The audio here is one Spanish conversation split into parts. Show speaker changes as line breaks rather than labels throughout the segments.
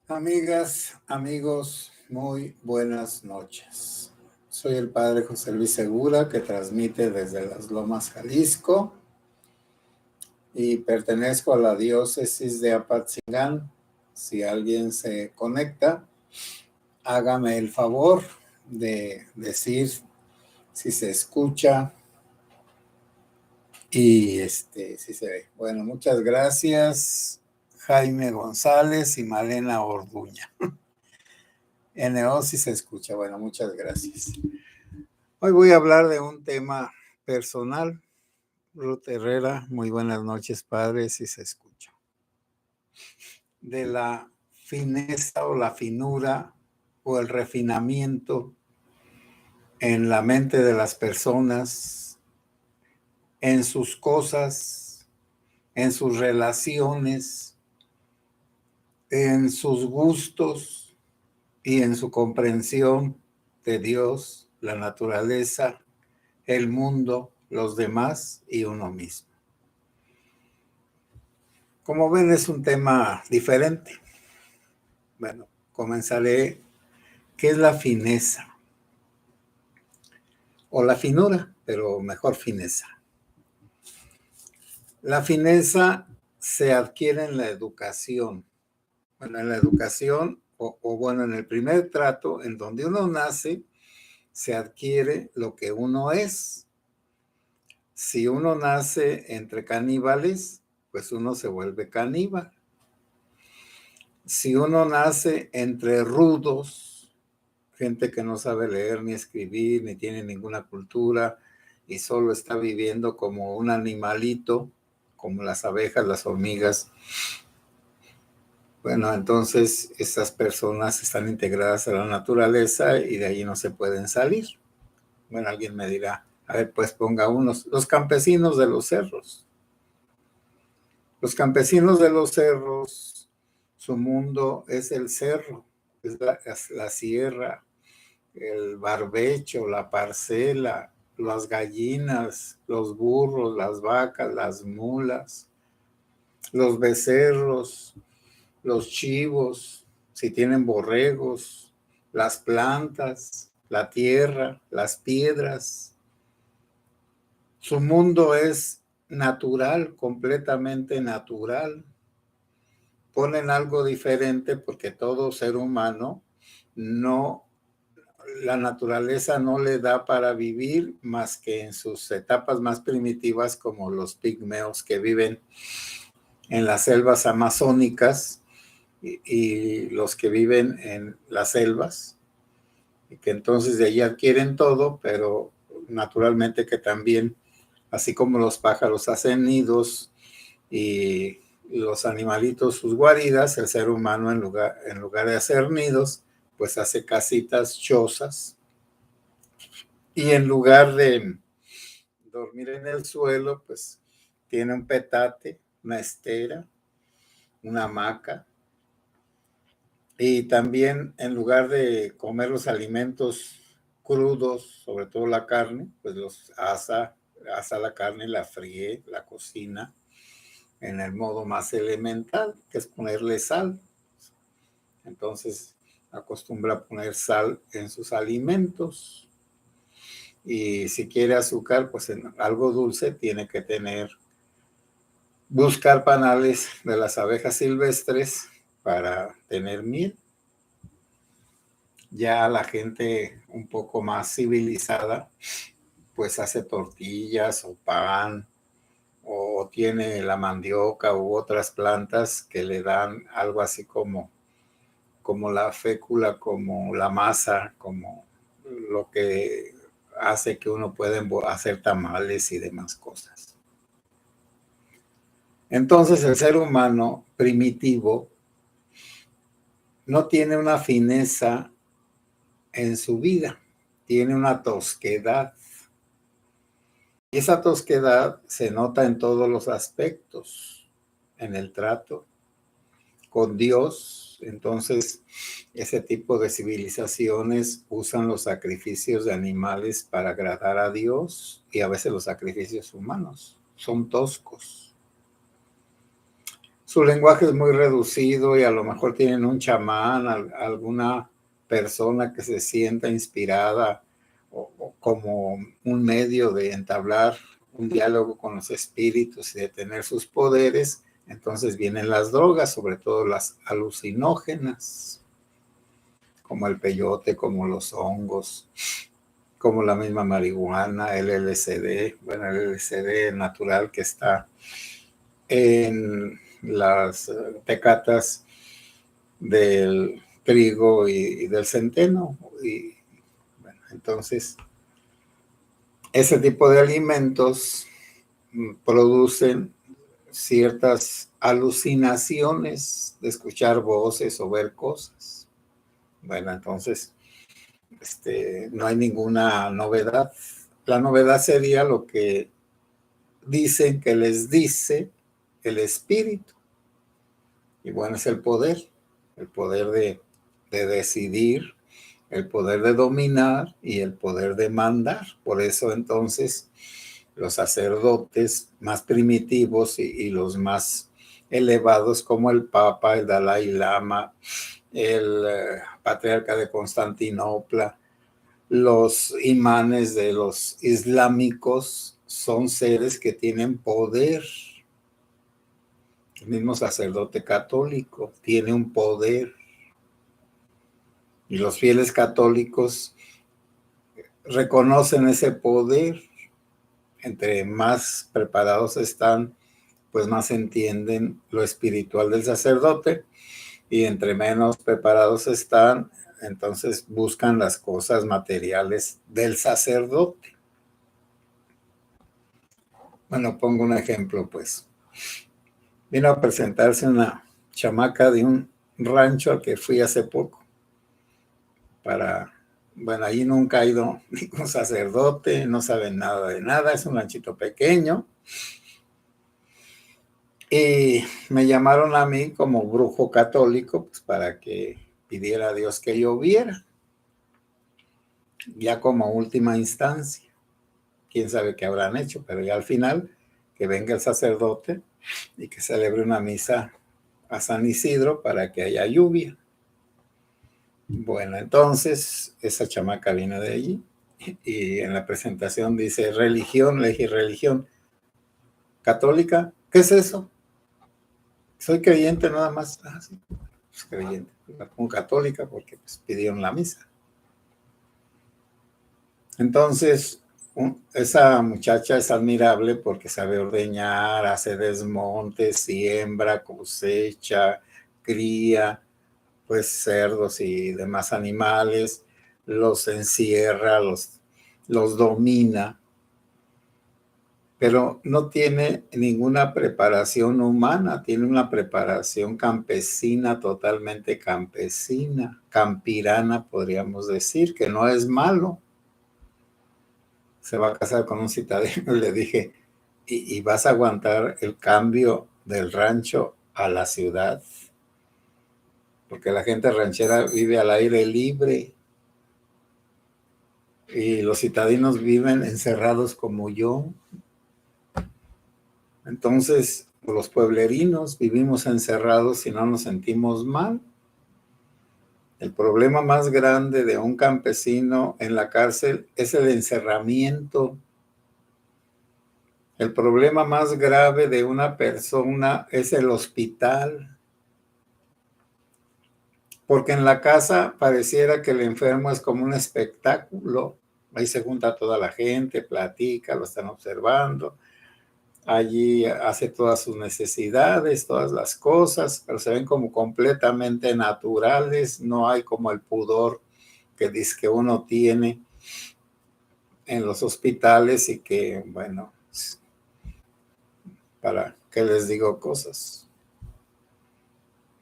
Amigas, amigos, muy buenas noches. Soy el Padre José Luis Segura, que transmite desde Las Lomas, Jalisco, y pertenezco a la diócesis de Apatzingán. Si alguien se conecta, hágame el favor de decir si se escucha y si se ve. Bueno, muchas gracias, Jaime González y Malena Orduña. NO si se escucha. Bueno, muchas gracias. Hoy voy a hablar de un tema personal. Ruth Herrera, muy buenas noches, padre, si se escucha. De la fineza o la finura o el refinamiento en la mente de las personas, en sus cosas, en sus relaciones, en sus gustos y en su comprensión de Dios, la naturaleza, el mundo, los demás y uno mismo. Como ven, es un tema diferente. Bueno, comenzaré. ¿Qué es la fineza? O la finura, pero mejor fineza. La fineza se adquiere en la educación. Bueno, en la educación, bueno, en el primer trato, en donde uno nace, se adquiere lo que uno es. Si uno nace entre caníbales, pues uno se vuelve caníbal. Si uno nace entre rudos, gente que no sabe leer ni escribir, ni tiene ninguna cultura y solo está viviendo como un animalito, como las abejas, las hormigas, bueno, entonces esas personas están integradas a la naturaleza y de ahí no se pueden salir. Bueno, alguien me dirá, a ver, pues ponga unos, los campesinos de los cerros. Los campesinos de los cerros, su mundo es el cerro, es la sierra, el barbecho, la parcela, las gallinas, los burros, las vacas, las mulas, los becerros, los chivos, si tienen borregos, las plantas, la tierra, las piedras. Su mundo es natural, completamente natural. Ponen algo diferente porque todo ser humano la naturaleza no le da para vivir más que en sus etapas más primitivas, como los pigmeos que viven en las selvas amazónicas y los que viven en las selvas, y que entonces de allí adquieren todo, pero naturalmente que también, así como los pájaros hacen nidos y los animalitos sus guaridas, el ser humano en lugar de hacer nidos, pues hace casitas, chozas, y en lugar de dormir en el suelo, pues tiene un petate, una estera, una hamaca, y también en lugar de comer los alimentos crudos, sobre todo la carne, pues los asa la carne, la fríe, la cocina en el modo más elemental, que es ponerle sal. Entonces acostumbra a poner sal en sus alimentos. Y si quiere azúcar, pues en algo dulce tiene que buscar panales de las abejas silvestres para tener miel. Ya la gente un poco más civilizada, pues hace tortillas o pan, o tiene la mandioca u otras plantas que le dan algo así como la fécula, como la masa, como lo que hace que uno pueda hacer tamales y demás cosas. Entonces el ser humano primitivo no tiene una fineza en su vida, tiene una tosquedad. Y esa tosquedad se nota en todos los aspectos, en el trato con Dios. Entonces, ese tipo de civilizaciones usan los sacrificios de animales para agradar a Dios, y a veces los sacrificios humanos son toscos. su lenguaje es muy reducido y a lo mejor tienen un chamán, alguna persona que se sienta inspirada o como un medio de entablar un diálogo con los espíritus y de tener sus poderes. Entonces vienen las drogas, sobre todo las alucinógenas, como el peyote, como los hongos, como la misma marihuana, el LSD, bueno, el LSD natural que está en las tecatas del trigo y del centeno. Y bueno, entonces, ese tipo de alimentos producen ciertas alucinaciones de escuchar voces o ver cosas. Bueno, entonces, no hay ninguna novedad. La novedad sería lo que dicen que les dice el espíritu. Y bueno, es el poder de decidir, el poder de dominar y el poder de mandar. Por eso entonces los sacerdotes más primitivos y los más elevados como el Papa, el Dalai Lama, el patriarca de Constantinopla, los imanes de los islámicos son seres que tienen poder. El mismo sacerdote católico tiene un poder y los fieles católicos reconocen ese poder. Entre más preparados están, pues más entienden lo espiritual del sacerdote, y entre menos preparados están, entonces buscan las cosas materiales del sacerdote. Bueno, pongo un ejemplo, pues. Vino a presentarse una chamaca de un rancho al que fui hace poco bueno, allí nunca ha ido ningún sacerdote, no saben nada de nada, es un ranchito pequeño. Y me llamaron a mí como brujo católico, pues para que pidiera a Dios que lloviera, ya como última instancia. Quién sabe qué habrán hecho, pero ya al final que venga el sacerdote y que celebre una misa a San Isidro para que haya lluvia. Bueno, entonces esa chamaca viene de allí y en la presentación dice religión, le dije religión católica, ¿qué es eso? Soy creyente nada más. Ah, sí, pues creyente, como católica porque pues, pidieron la misa. Entonces, esa muchacha es admirable porque sabe ordeñar, hace desmonte, siembra, cosecha, cría, pues cerdos y demás animales, los encierra, los domina, pero no tiene ninguna preparación humana, tiene una preparación campesina, totalmente campesina, campirana, podríamos decir, que no es malo. Se va a casar con un citadino y le dije, ¿y vas a aguantar el cambio del rancho a la ciudad? Porque la gente ranchera vive al aire libre y los citadinos viven encerrados como yo. Entonces, los pueblerinos vivimos encerrados y no nos sentimos mal. El problema más grande de un campesino en la cárcel es el encerramiento. El problema más grave de una persona es el hospital. Porque en la casa pareciera que el enfermo es como un espectáculo. Ahí se junta toda la gente, platica, lo están observando. Allí hace todas sus necesidades, todas las cosas, pero se ven como completamente naturales. No hay como el pudor que dice que uno tiene en los hospitales y que, bueno, para qué les digo cosas.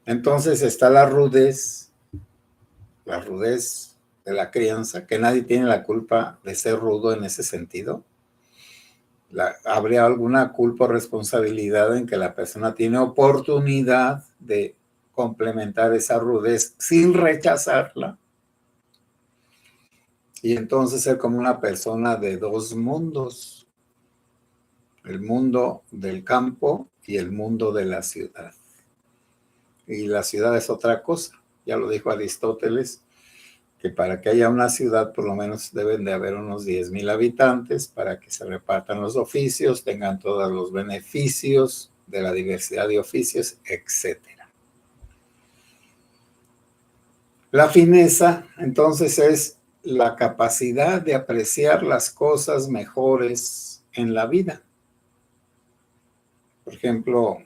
Entonces está la rudez de la crianza, que nadie tiene la culpa de ser rudo en ese sentido. ¿Habría alguna culpa o responsabilidad en que la persona tiene oportunidad de complementar esa rudez sin rechazarla? Y entonces ser como una persona de dos mundos, el mundo del campo y el mundo de la ciudad. y la ciudad es otra cosa. Ya lo dijo Aristóteles, que para que haya una ciudad por lo menos deben de haber unos 10,000 habitantes para que se repartan los oficios, tengan todos los beneficios de la diversidad de oficios, etcétera. La fineza, entonces, es la capacidad de apreciar las cosas mejores en la vida. Por ejemplo,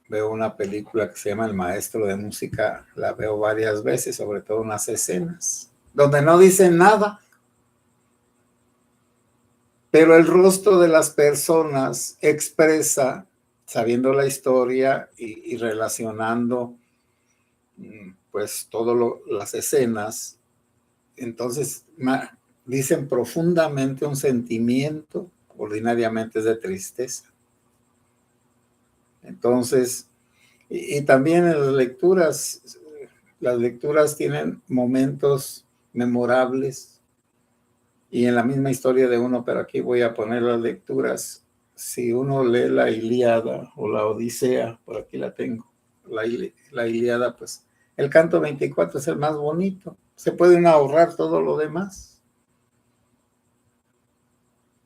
veo una película que se llama El Maestro de Música, la veo varias veces, sobre todo unas escenas, donde no dicen nada, pero el rostro de las personas expresa, sabiendo la historia y relacionando pues todas las escenas, entonces dicen profundamente un sentimiento, ordinariamente es de tristeza. Entonces, y también en las lecturas tienen momentos memorables y en la misma historia de uno, pero aquí voy a poner las lecturas. Si uno lee la Ilíada o la Odisea, por aquí la tengo, la Ilíada, pues el canto 24 es el más bonito. Se pueden ahorrar todo lo demás.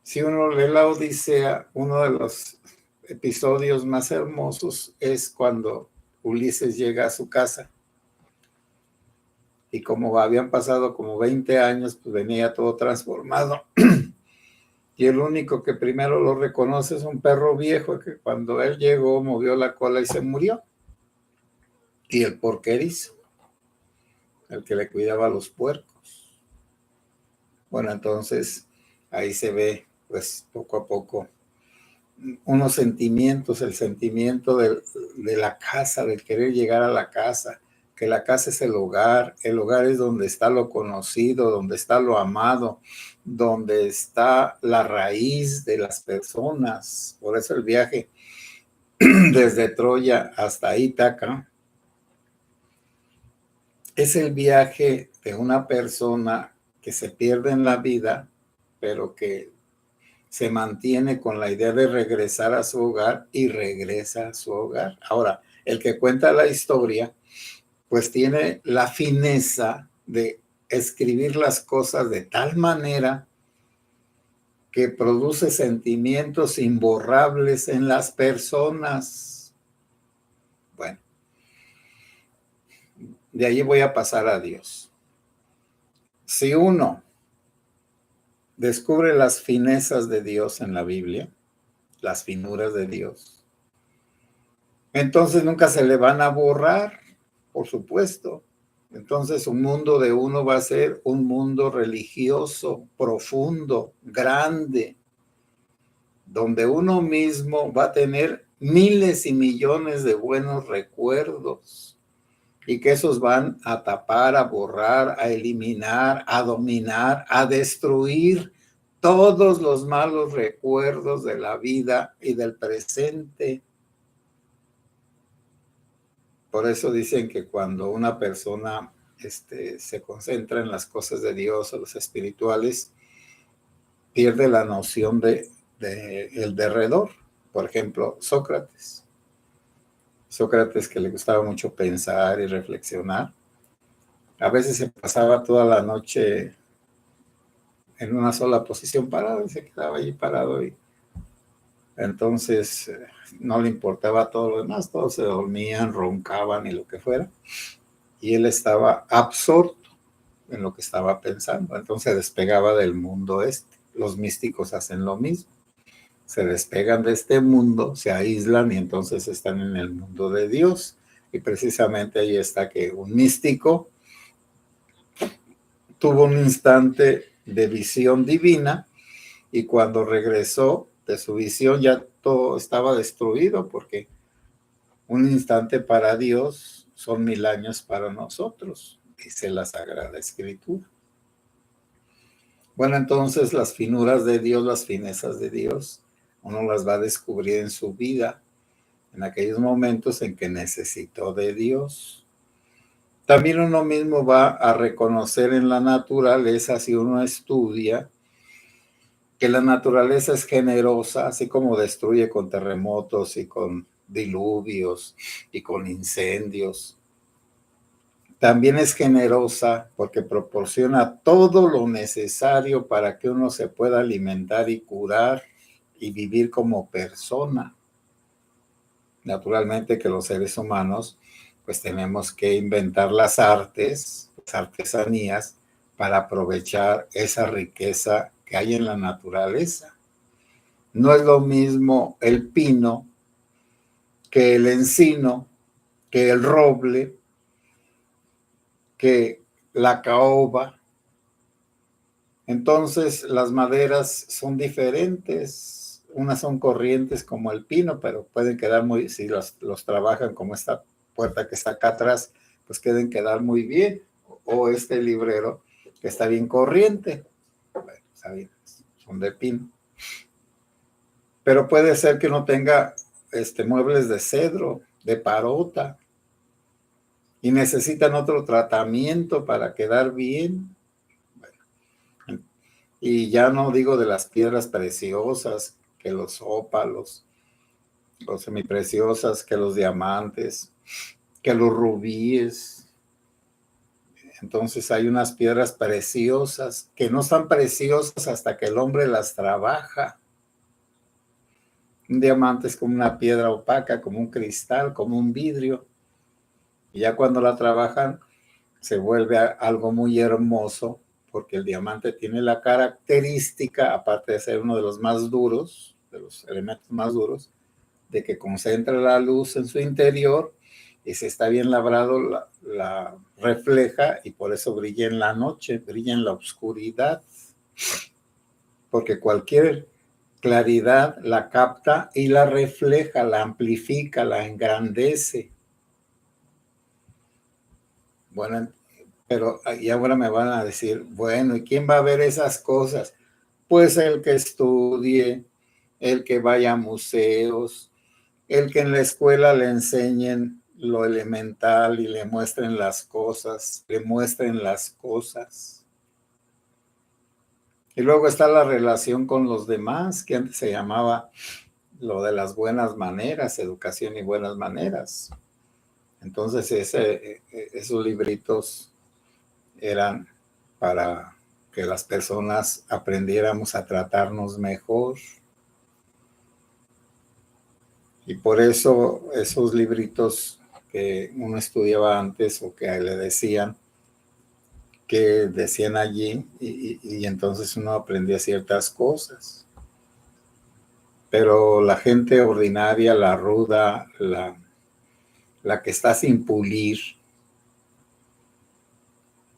Si uno lee la Odisea, uno de los episodios más hermosos es cuando Ulises llega a su casa y como habían pasado como 20 años, pues venía todo transformado. Y el único que primero lo reconoce es un perro viejo que cuando él llegó movió la cola y se murió. Y el porquerizo, el que le cuidaba a los puercos. Bueno, entonces ahí se ve pues poco a poco unos sentimientos, el sentimiento de la casa, del querer llegar a la casa, que la casa es el hogar es donde está lo conocido, donde está lo amado, donde está la raíz de las personas. Por eso el viaje desde Troya hasta Ítaca es el viaje de una persona que se pierde en la vida, pero que se mantiene con la idea de regresar a su hogar y regresa a su hogar. Ahora, el que cuenta la historia, pues tiene la fineza de escribir las cosas de tal manera que produce sentimientos imborrables en las personas. Bueno, de allí voy a pasar a Dios. Si uno descubre las finezas de Dios en la Biblia, las finuras de Dios, entonces nunca se le van a borrar, por supuesto. Entonces un mundo de uno va a ser un mundo religioso, profundo, grande, donde uno mismo va a tener miles y millones de buenos recuerdos y que esos van a tapar, a borrar, a eliminar, a dominar, a destruir todos los malos recuerdos de la vida y del presente. Por eso dicen que cuando una persona se concentra en las cosas de Dios o los espirituales, pierde la noción de el derredor. Por ejemplo, Sócrates, que le gustaba mucho pensar y reflexionar, a veces se pasaba toda la noche en una sola posición parado y se quedaba allí parado y entonces no le importaba todo lo demás, todos se dormían, roncaban y lo que fuera, y él estaba absorto en lo que estaba pensando, entonces despegaba del mundo Los místicos hacen lo mismo, se despegan de este mundo, se aíslan y entonces están en el mundo de Dios, y precisamente ahí está que un místico tuvo un instante de visión divina y cuando regresó de su visión ya todo estaba destruido porque un instante para Dios son 1000 años para nosotros, dice la Sagrada Escritura. Bueno, entonces las finuras de Dios, las finezas de Dios, uno las va a descubrir en su vida, en aquellos momentos en que necesitó de Dios. También uno mismo va a reconocer en la naturaleza, si uno estudia, que la naturaleza es generosa, así como destruye con terremotos y con diluvios y con incendios. También es generosa porque proporciona todo lo necesario para que uno se pueda alimentar y curar y vivir como persona. Naturalmente que los seres humanos pues tenemos que inventar las artes, las artesanías, para aprovechar esa riqueza que hay en la naturaleza. No es lo mismo el pino que el encino, que el roble, que la caoba. Entonces las maderas son diferentes. Unas son corrientes como el pino, pero pueden quedar muy, si los trabajan como esta puerta que está acá atrás, pues pueden quedar muy bien. O este librero que está bien corriente. Bueno, está bien, son de pino. Pero puede ser que no tenga muebles de cedro, de parota, y necesitan otro tratamiento para quedar bien. Bueno, y ya no digo de las piedras preciosas, que los ópalos, los semipreciosas, que los diamantes, que los rubíes. Entonces hay unas piedras preciosas que no están preciosas hasta que el hombre las trabaja. Un diamante es como una piedra opaca, como un cristal, como un vidrio. Y ya cuando la trabajan, se vuelve algo muy hermoso, porque el diamante tiene la característica, aparte de ser uno de los más duros, de los elementos más duros, de que concentra la luz en su interior y si está bien labrado, la refleja y por eso brilla en la noche, brilla en la oscuridad, porque cualquier claridad la capta y la refleja, la amplifica, la engrandece. Bueno, pero y ahora me van a decir, bueno, ¿y quién va a ver esas cosas? Pues el que estudie, el que vaya a museos, el que en la escuela le enseñen lo elemental y le muestren las cosas, le muestren las cosas. Y luego está la relación con los demás, que antes se llamaba lo de las buenas maneras, educación y buenas maneras. Entonces esos libritos eran para que las personas aprendiéramos a tratarnos mejor. Y por eso esos libritos que uno estudiaba antes o que le decían, que decían allí, y entonces uno aprendía ciertas cosas. Pero la gente ordinaria, la ruda, la que está sin pulir,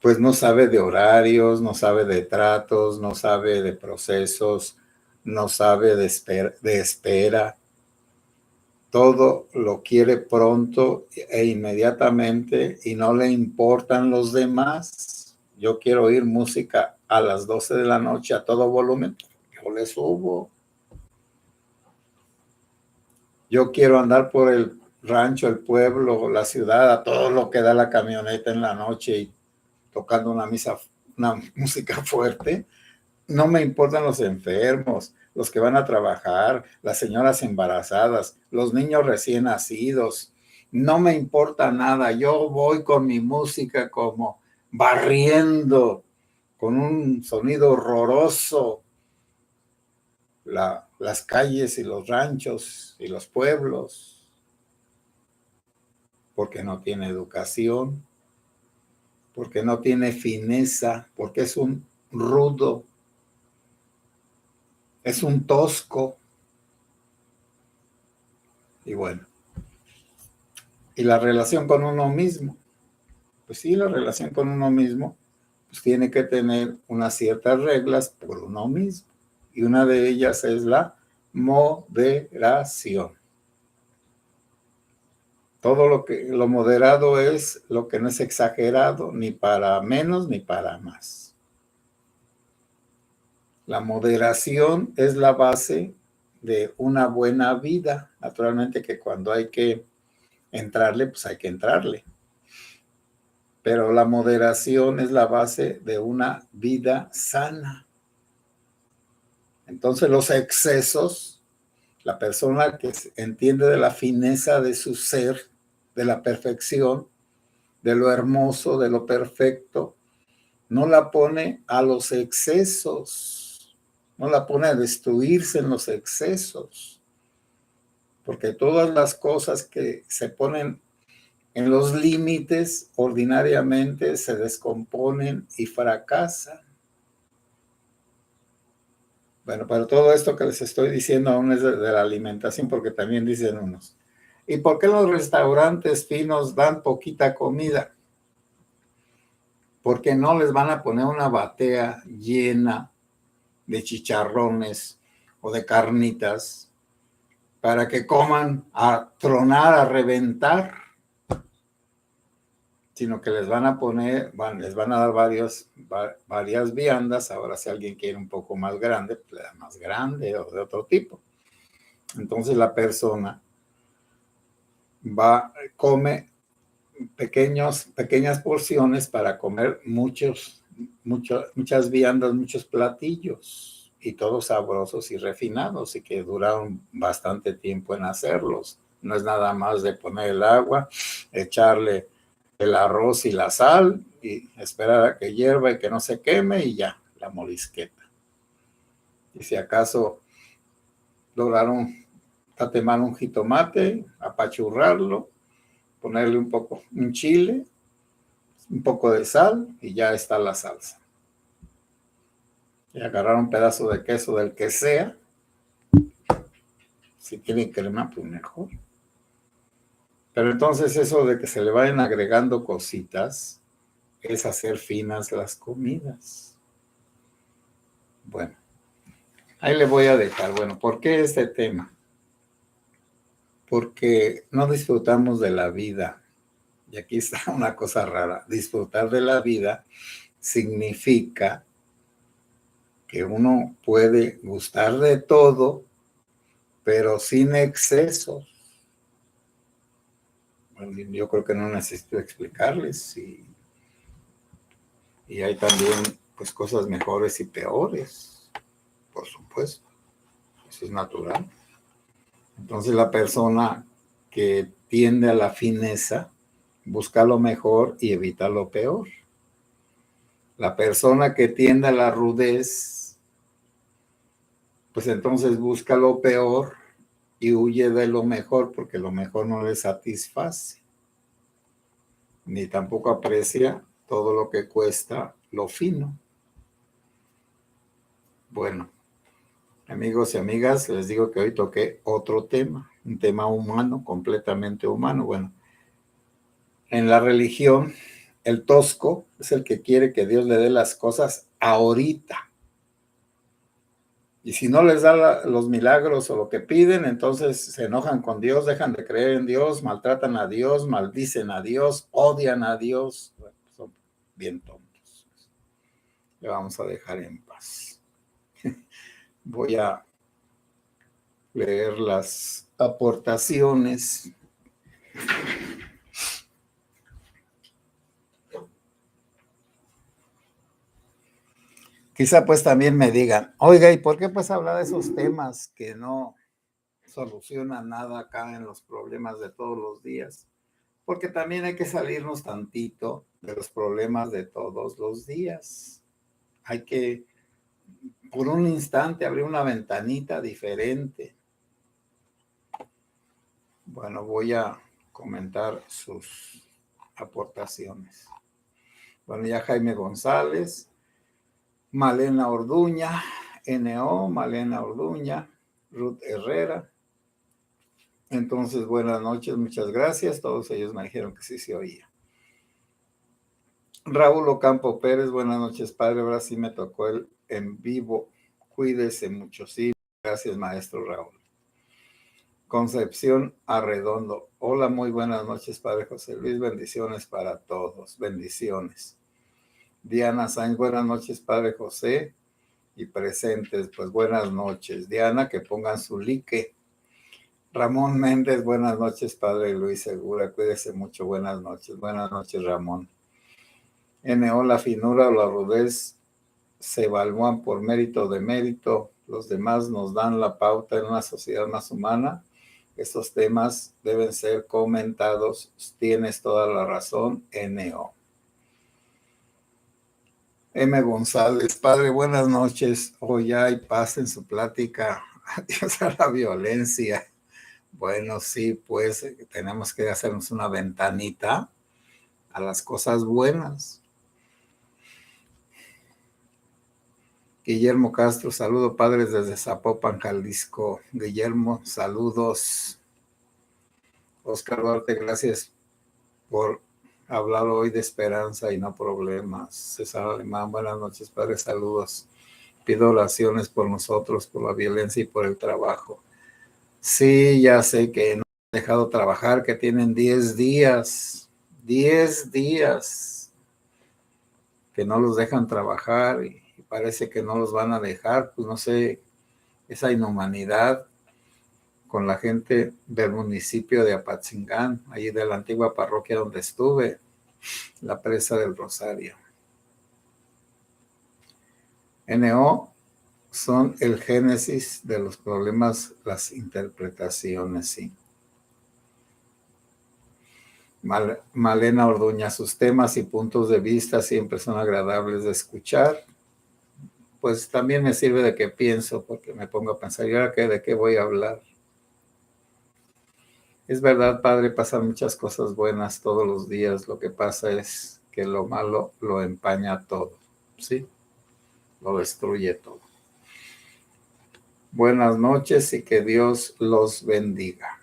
pues no sabe de horarios, no sabe de tratos, no sabe de procesos, no sabe de espera. Todo lo quiere pronto e inmediatamente y no le importan los demás. Yo quiero oír música a las 12 de la noche a todo volumen, yo le subo. Yo quiero andar por el rancho, el pueblo, la ciudad, a todo lo que da la camioneta en la noche y tocando una música fuerte. No me importan los enfermos, los que van a trabajar, las señoras embarazadas, los niños recién nacidos. No me importa nada. Yo voy con mi música como barriendo con un sonido horroroso las calles y los ranchos y los pueblos, porque no tiene educación, porque no tiene fineza, porque es un rudo, es un tosco. Y bueno, y la relación con uno mismo, pues sí, la relación con uno mismo, pues tiene que tener unas ciertas reglas por uno mismo. Y una de ellas es la moderación. Todo lo moderado es lo que no es exagerado, ni para menos ni para más. La moderación es la base de una buena vida. Naturalmente que cuando hay que entrarle, pues hay que entrarle. Pero la moderación es la base de una vida sana. Entonces los excesos, La persona que entiende de la fineza de su ser, de la perfección, de lo hermoso, de lo perfecto, no la pone a los excesos, no la pone a destruirse en los excesos, porque todas las cosas que se ponen en los límites ordinariamente se descomponen y fracasan. Bueno, pero todo esto que les estoy diciendo aún es de la alimentación, porque también dicen unos, ¿y por qué los restaurantes finos dan poquita comida? Porque no les van a poner una batea llena de chicharrones o de carnitas para que coman a tronar, a reventar, sino que les van a poner, les van a dar varias viandas. Ahora si alguien quiere un poco más grande, pues le da más grande o de otro tipo. Entonces la persona come pequeñas porciones para comer muchas viandas, muchos platillos, y todos sabrosos y refinados, y que duraron bastante tiempo en hacerlos. No es nada más de poner el agua, echarle el arroz y la sal y esperar a que hierva y que no se queme, y ya, la morisqueta. Y si acaso lograron tatemar un jitomate, apachurrarlo, ponerle un chile, un poco de sal, y ya está la salsa. Y agarrar un pedazo de queso del que sea. Si tienen crema, pues mejor. Pero entonces eso de que se le vayan agregando cositas es hacer finas las comidas. Bueno, ahí le voy a dejar. Bueno, ¿por qué este tema? Porque no disfrutamos de la vida. Y aquí está una cosa rara. Disfrutar de la vida significa que uno puede gustar de todo, pero sin excesos. Bueno, yo creo que no necesito explicarles. Y hay también pues cosas mejores y peores, por supuesto. Eso es natural. Entonces la persona que tiende a la fineza busca lo mejor y evita lo peor. La persona que tiende a la rudez, pues entonces busca lo peor y huye de lo mejor, porque lo mejor no le satisface, ni tampoco aprecia todo lo que cuesta lo fino. Bueno, amigos y amigas, les digo que hoy toqué otro tema, un tema humano, completamente humano. Bueno, en la religión, el tosco es el que quiere que Dios le dé las cosas ahorita. Y si no les da los milagros o lo que piden, entonces se enojan con Dios, dejan de creer en Dios, maltratan a Dios, maldicen a Dios, odian a Dios. Bueno, son bien tontos. Le vamos a dejar en paz. Voy a leer las aportaciones. Quizá pues también me digan, oiga, ¿y por qué pues hablar de esos temas que no solucionan nada acá en los problemas de todos los días? Porque también hay que salirnos tantito de los problemas de todos los días. Hay que, por un instante, abrir una ventanita diferente. Bueno, voy a comentar sus aportaciones. Bueno, ya Jaime González, Malena Orduña, NO, Malena Orduña, Ruth Herrera. Entonces, buenas noches, muchas gracias. Todos ellos me dijeron que sí se oía. Raúl Ocampo Pérez, buenas noches, padre. Ahora sí me tocó el en vivo. Cuídese mucho, sí. Gracias, maestro Raúl. Concepción Arredondo. Hola, muy buenas noches, padre José Luis. Bendiciones para todos. Bendiciones. Diana Sainz, buenas noches, padre José. Y presentes, pues buenas noches. Diana, que pongan su like. Ramón Méndez, buenas noches, padre Luis Segura. Cuídese mucho, buenas noches. Buenas noches, Ramón. NO, la finura o la rudez se evalúan por mérito o demérito, los demás nos dan la pauta en una sociedad más humana. Estos temas deben ser comentados. Tienes toda la razón, N.O. M. González, padre, buenas noches. Hoy hay paz en su plática. Adiós a la violencia. Bueno, sí, pues tenemos que hacernos una ventanita a las cosas buenas. Guillermo Castro, saludo padres desde Zapopan, Jalisco. Guillermo, saludos. Oscar Duarte, gracias por hablar hoy de esperanza y no problemas. César Alemán, buenas noches, padres, saludos. Pido oraciones por nosotros, por la violencia y por el trabajo. Sí, ya sé que no han dejado trabajar, que tienen 10 días que no los dejan trabajar y parece que no los van a dejar, pues no sé, esa inhumanidad con la gente del municipio de Apatzingán, allí de la antigua parroquia donde estuve, la presa del Rosario. N.O. son el génesis de los problemas, las interpretaciones, sí. Malena Orduña, sus temas y puntos de vista siempre son agradables de escuchar. Pues también me sirve de que pienso, porque me pongo a pensar, ¿y ahora de qué voy a hablar? Es verdad, padre, pasan muchas cosas buenas todos los días. Lo que pasa es que lo malo lo empaña todo, ¿sí? Lo destruye todo. Buenas noches y que Dios los bendiga.